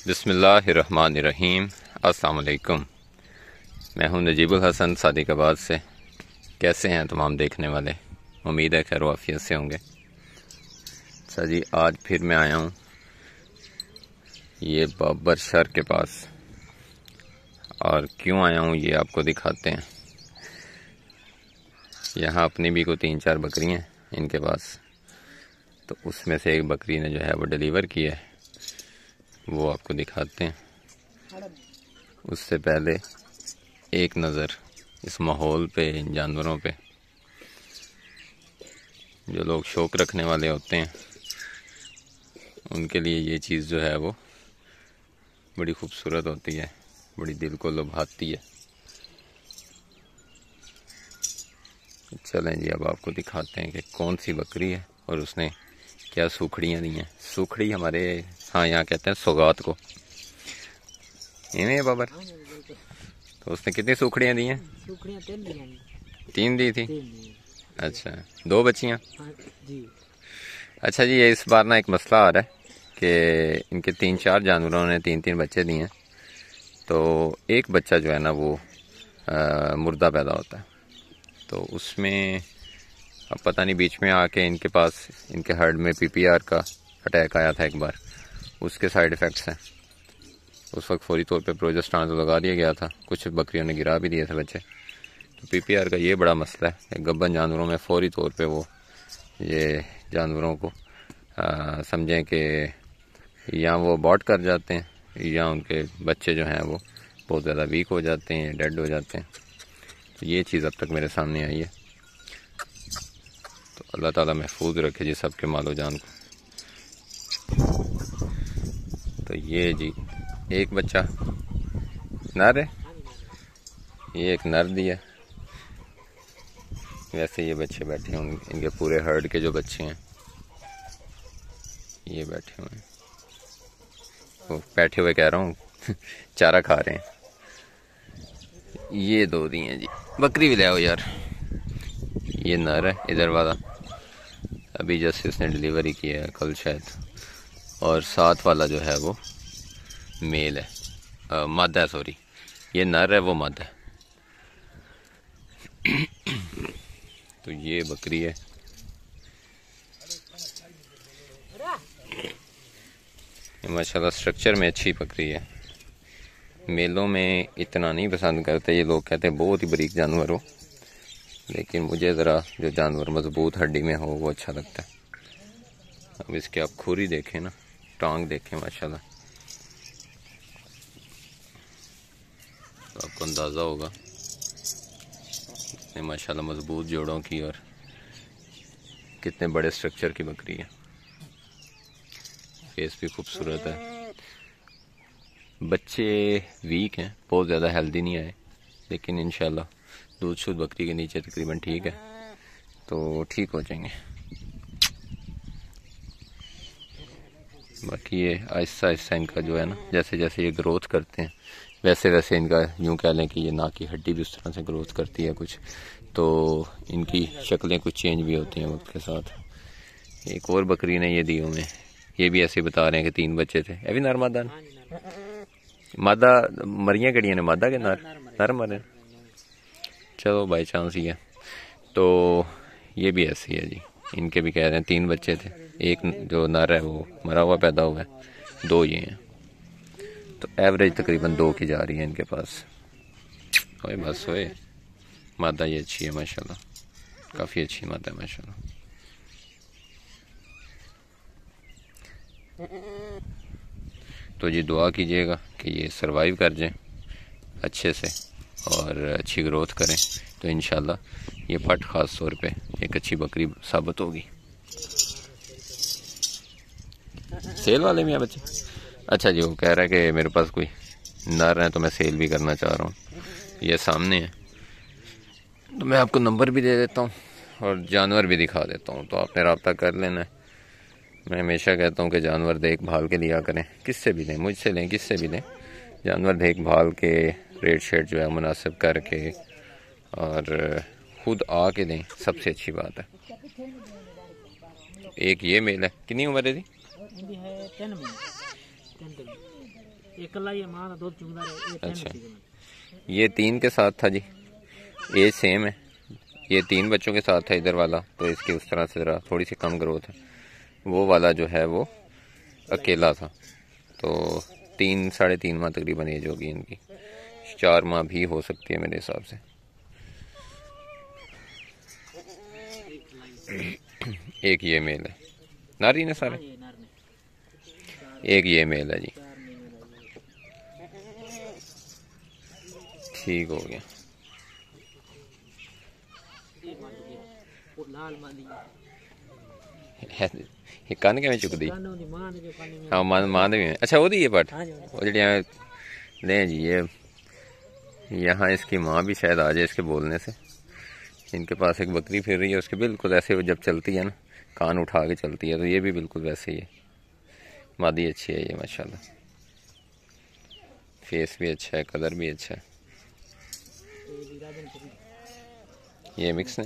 बिस्मिल्लाहिर्रहमानिर्रहीम। अस्सलाम वालेकुम। मैं हूं नजीबुल हसन सादिकाबाद से। कैसे हैं तमाम देखने वाले? उम्मीद है खैर वाफियत से होंगे। अच्छा जी, आज फिर मैं आया हूं ये बाबर शहर के पास, और क्यों आया हूं ये आपको दिखाते हैं। यहाँ अपनी भी को 3-4 बकरियाँ इनके पास, तो उसमें से एक बकरी ने जो है वो डिलीवर किया है, वो आपको दिखाते हैं। उससे पहले एक नज़र इस माहौल पे, इन जानवरों पे। जो लोग शौक़ रखने वाले होते हैं उनके लिए ये चीज़ जो है वो बड़ी खूबसूरत होती है, बड़ी दिल को लुभाती है। चलें जी, अब आपको दिखाते हैं कि कौन सी बकरी है और उसने क्या सूखड़ियाँ दी हैं। सूखड़ी हमारे यहाँ कहते हैं सौगात को, इन्हें बाबर। तो उसने कितनी सूखड़ियाँ दी हैं? सूखड़ियाँ 3 दी थी। अच्छा, 2 बच्चियाँ। जी। अच्छा जी, ये इस बार ना एक मसला आ रहा है कि इनके 3-4 जानवरों ने 3-3 बच्चे दिए हैं, तो एक बच्चा जो है ना वो मुर्दा पैदा होता है। तो उसमें अब पता नहीं, बीच में आके इनके पास, इनके हर्ड में PPR का अटैक आया था एक बार, उसके साइड इफ़ेक्ट्स हैं। उस वक्त फौरी तौर पे प्रोजेस्टेरॉन तो लगा दिया गया था, कुछ बकरियों ने गिरा भी दिए थे बच्चे। तो PPR का ये बड़ा मसला है कि गब्बन जानवरों में फौरी तौर पे वो ये जानवरों को समझें कि या वो अबॉर्ट कर जाते हैं या उनके बच्चे जो हैं वो बहुत ज़्यादा वीक हो जाते हैं, डेड हो जाते हैं। तो ये चीज़ अब तक मेरे सामने आई है। तो अल्लाह ताला महफूज रखे जी सबके मालो जान को। तो ये जी एक बच्चा नर है, ये एक नर दिया। वैसे ये बच्चे बैठे हैं, इनके पूरे हर्ड के जो बच्चे हैं ये बैठे हुए हैं, वो बैठे हुए कह रहा हूँ चारा खा रहे हैं। ये 2 दिए हैं जी। बकरी भी ले आओ यार। ये नर है इधर वाला, अभी जैसे इसने डिलीवरी किया है कल शायद, और साथ वाला जो है वो मेल है, मादा है, सॉरी। ये नर है, वो मादा है। तो ये बकरी है। माशाल्लाह स्ट्रक्चर में अच्छी बकरी है। मेलों में इतना नहीं पसंद करते ये लोग, कहते हैं बहुत ही बारीक जानवर हो, लेकिन मुझे ज़रा जो जानवर मजबूत हड्डी में हो वो अच्छा लगता है। अब इसके आप खुरी देखें ना, टांग देखें, माशाल्लाह तो आपको अंदाज़ा होगा कितने माशाल्लाह मजबूत जोड़ों की और कितने बड़े स्ट्रक्चर की बकरी है। फेस भी खूबसूरत है। बच्चे वीक हैं, बहुत ज़्यादा हेल्दी नहीं आए, लेकिन इंशाल्लाह दूध शुद्ध बकरी के नीचे तकरीबन ठीक है, तो ठीक हो जाएंगे। बाकी ये आहिस्ता आहिस्ता इनका जो है ना, जैसे जैसे ये ग्रोथ करते हैं वैसे वैसे इनका, यूँ कह लें कि ये नाक की हड्डी भी उस तरह से ग्रोथ करती है कुछ, तो इनकी शक्लें कुछ चेंज भी होती हैं वक्त के साथ। एक और बकरी ने ये दी हमें, ये भी ऐसे बता रहे हैं कि 3 बच्चे थे। ये भी नर मादा ने? मादा मरियाँ कड़ियाँ ने, मादा के नर मरे। चलो बाई चांस ही है। तो ये भी ऐसी है जी, इनके भी कह रहे हैं 3 बच्चे थे, एक जो नर है वो मरा हुआ पैदा हुआ है, 2 ये हैं। तो एवरेज तकरीबन 2 की जा रही है इनके पास। ओए बस ओए, मादा ये अच्छी है माशाल्लाह, काफ़ी अच्छी मादा है माशाल्लाह। तो जी दुआ कीजिएगा कि ये सरवाइव कर जाएं अच्छे से और अच्छी ग्रोथ करें, तो इंशाल्लाह ये फट ख़ास तौर पे एक अच्छी बकरी साबित होगी। सेल वाले में बच्चे? अच्छा जी, वो कह रहा है कि मेरे पास कोई नर है तो मैं सेल भी करना चाह रहा हूँ। ये सामने है, तो मैं आपको नंबर भी दे देता हूँ और जानवर भी दिखा देता हूँ, तो आपने रब्ता कर लेना है। मैं हमेशा कहता हूँ कि जानवर देखभाल के लिया करें, किससे भी लें, मुझसे लें, किससे भी लें, जानवर देखभाल के रेट शेट जो है मुनासिब करके और खुद आके दें, सबसे अच्छी बात है। एक ये मेल है, कितनी उम्र है जी? अच्छा, ये 3 के साथ था जी, एज सेम है। ये 3 बच्चों के साथ था इधर वाला, तो इसकी उस तरह से ज़रा थोड़ी सी कम ग्रोथ है। वो वाला जो है वो अकेला था, तो 3 साढ़े 3 माह तकरीबन एज होगी इनकी, 4 माह भी हो सकती है मेरे हिसाब से। एक ये मेल है, नारी ने सारे, एक ये मेल है जी। ठीक हो गया। ये कान के में चुक दी, हाँ मां भी। अच्छा वो दी ये पट वो जड़िया ले जी। ये यहाँ इसकी माँ भी शायद आ जाए इसके बोलने से। इनके पास एक बकरी फिर रही है, उसके बिल्कुल ऐसे वो जब चलती है ना, कान उठा के चलती है, तो ये भी बिल्कुल वैसे ही है। मादी अच्छी है ये माशाल्लाह, फेस भी अच्छा है, कलर भी अच्छा है। ये मिक्स ने,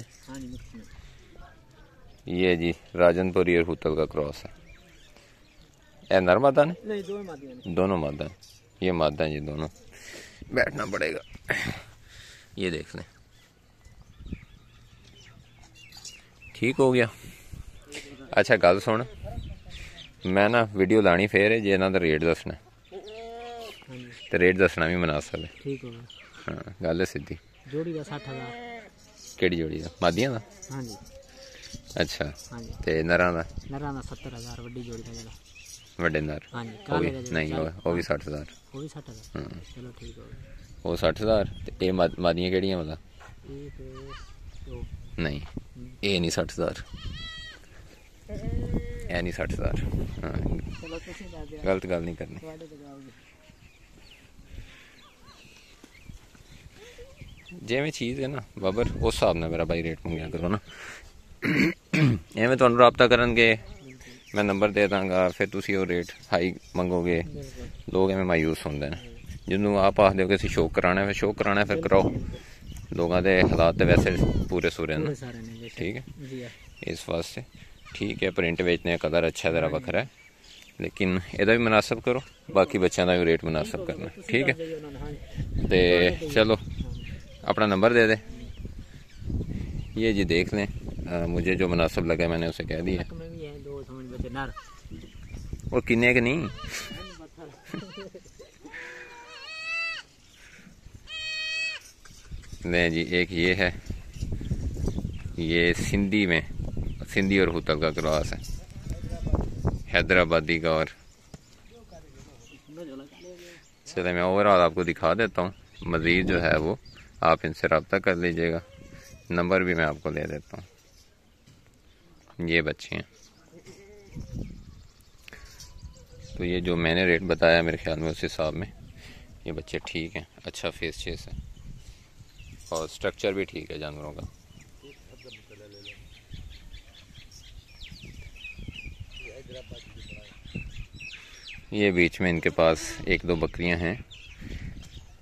ये जी राजनपुरी और हुतल का क्रॉस है। ए नर मादा ने? नहीं, दोनों मादा है। ये मादा है जी दोनों। बैठना पड़ेगा। ये देख लें, ठीक हो गया। अच्छा गल सुन, मैं ना वीडियो लानी फिर जे इन्हां दा रेट दसना, तो रेट दसना भी मुनासिब है। ठीक हो गया। हाँ गल है सीधी। जोड़ी का 60,000। केड़ी जोड़ी का? मादियां दा? हाँ जी। अच्छा हाँ जी। ते नरां दा? नरां दा 70,000 वड्डी जोड़ी का जेड़ा वड्डे नर। हाँ जी। नहीं वो भी 60,000। वो भी 60,000। हाँ चलो ठीक हो गया। वो 60,000 ते ए मादियां केड़ियां मतलब? नहीं ये नहीं 60,000, ये नहीं 60,000। हाँ गलत गल नहीं करनी। जिवें चीज़ है ना बाबर, उस हिसाब नाल मेरा भाई रेट मंगया करो ना। एवें तुहानूं राबता करनगे, मैं नंबर दे दांगा, फिर तुसीं वो रेट हाई मंगोगे, लोग एवें मायूस होंदे ने। जिन्होंने आप आखदे हो कि असीं शौक कराना है, फिर शौक कराना है फिर कराओ। लोगों के हालात तो वैसे पूरे सूरे ना, ठीक है इस वास्ते ठीक है। प्रिंट बेचने का कलर अच्छा जरा वखरा है, लेकिन एदा भी मुनासिब करो, बाकी बच्चों का भी रेट मुनासिब करना, ठीक है। तो चलो अपना नंबर दे दे, ये जी देख लें। मुझे जो मुनासिब लगा मैंने उसे कह दिया। वो किन्ने के नहीं नहीं जी, एक ये है, ये सिंधी में, सिंधी और हुतल का क्रॉस है, हैदराबादी का। और चले मैं ओवरऑल आपको दिखा देता हूँ, मज़ीद जो है वो आप इनसे रब्ता कर लीजिएगा। नंबर भी मैं आपको दे देता हूँ। ये बच्चे हैं, तो ये जो मैंने रेट बताया मेरे ख्याल में उस हिसाब में ये बच्चे ठीक हैं। अच्छा फेस चेस है और स्ट्रक्चर भी ठीक है जानवरों का। ये बीच में इनके पास 1-2 बकरियां हैं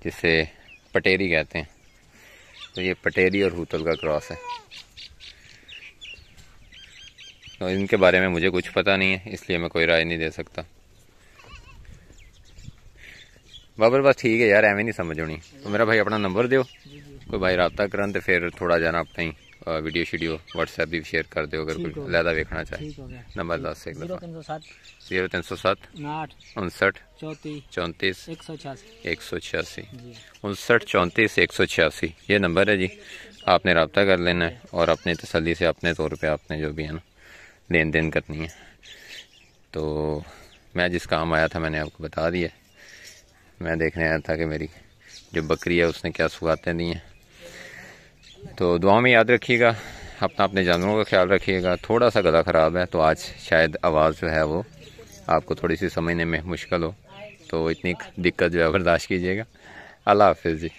जिसे पटेरी कहते हैं, तो ये पटेरी और हुतल का क्रॉस है। तो इनके बारे में मुझे कुछ पता नहीं है, इसलिए मैं कोई राय नहीं दे सकता। बाबर बस ठीक है यार, एवं नहीं समझ होनी। तो मेरा भाई अपना नंबर दो, कोई भाई रब्ता करन तो फिर थोड़ा जाना अपना ही वीडियो शीडियो व्हाट्सएप भी शेयर कर दो अगर कोई अलहदा देखना चाहे। नंबर 10 एक 0307 59 34 186 59 34 186 ये नंबर है जी। आपने रब्ता कर लेना है और अपनी तसल्ली से अपने तौर पे आपने जो भी है ना लेन देन करनी है। तो मैं जिस काम आया था मैंने आपको बता दिया। मैं देखने आया था कि मेरी जो बकरी है उसने क्या सुगातें दी हैं। तो दुआ में याद रखिएगा, अपने जानवरों का ख्याल रखिएगा। थोड़ा सा गला ख़राब है तो आज शायद आवाज़ जो है वो आपको थोड़ी सी समझने में मुश्किल हो, तो इतनी दिक्कत जो है बर्दाश्त कीजिएगा। अल्लाह हाफिज़ जी।